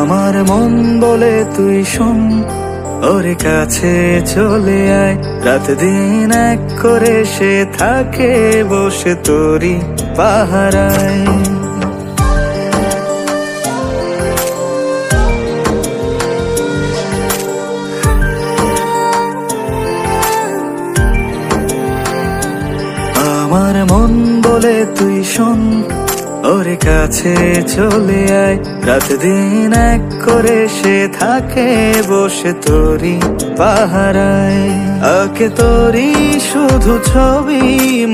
আমার মন বলে তুই শোন, ওর কাছে চলে আয়। রাত দিন এক করে সে থাকে বসে তোরই পাহারায়। আমার মন বলে তুই শোন, ওর কাছে চলে আয়। রাত দিন এক করে সে থাকে বসে তোরই পাহারায়। আঁকে তোরই শুধু ছবি,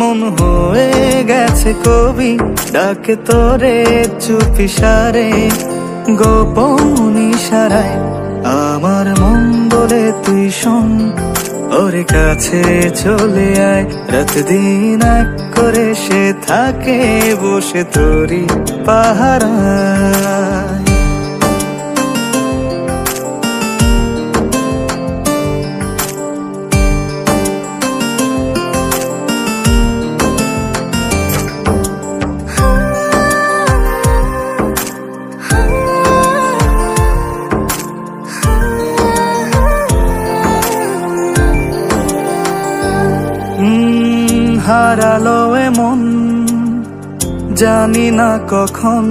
মন হয়ে গেছে কবি। ডাকে তোরে চুপি সারে, গোপন ইশারায়। আমার মন বলে তুই শোন, ওর কাছে চলে আয়। রাত দিন এক করে সে থাকে বসে তোরই পাহারায়। হারালো এমন জানি না কখন,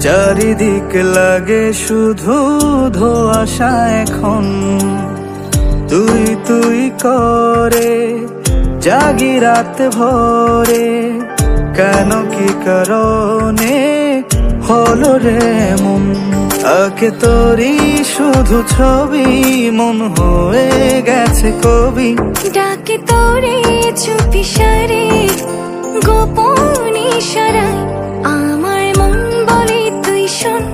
চারিদিক লাগে শুধু ধোঁয়াশা এখন। তুই তুই করে জাগি রাত ভরে, কেন কি কারণে হলো রে মন। আঁকে তোরই শুধু ছবি, মন হয়ে গেছে কবি। ডাকে তোরে চুপি সারে, গোপন ইশারায়। আমার মন বলে তুই শোন,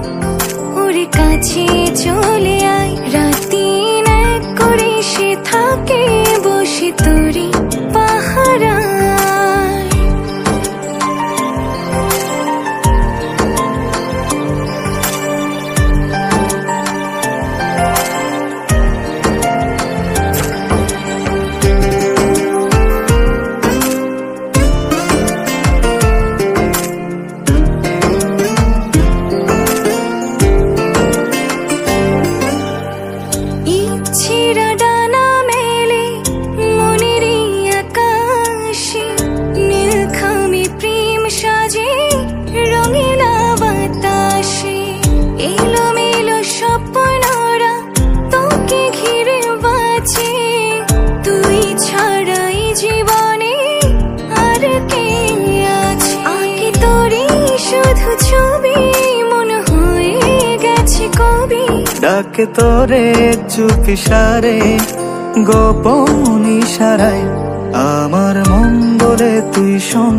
ওর কাছে চলে আয়। রাত দিন এক করে সে থাকে বসে তোরই পাহারায়। ইচ্ছেরা ডানা মেলে মনেরই আকাশে, নীলখামে প্রেম সাজে রঙিলা বাতাসে। এলোমেলো স্বপ্নরা তোকে ঘিরে বাঁচে, তুই ছাড়াই জীবনে আর কে আছে। আঁকে তোরই শুধু ছবি, মন হয়ে গেছে কবি। ডাকে তোরে চুপি সারে, গোপন ইশারায়। আমার মন বলে তুই শোন,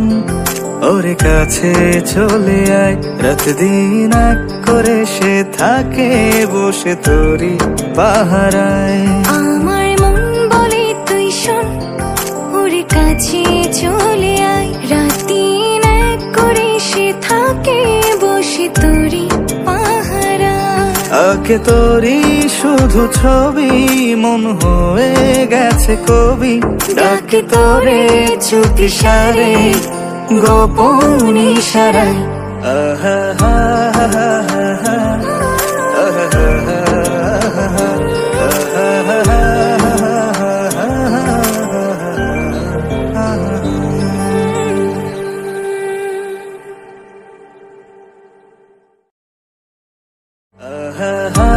ওর কাছে চলে আয়। রাত দিন এক করে সে থাকে বসে তোরই পাহারায়। আমার মন বলে তুই শোন, ওর কাছে চলে আয়। রাত দিন এক করে সে থাকে বসে তোরই পাহারায়। আঁকে তোরই শুধু ছবি, মন হয়ে গেছে কবি। ডাকে তোরে চুপি সারে, গোপন ইশারায়। আহা হা হা হা হা, আহা হা হা হা, আহা হা হা হা হা।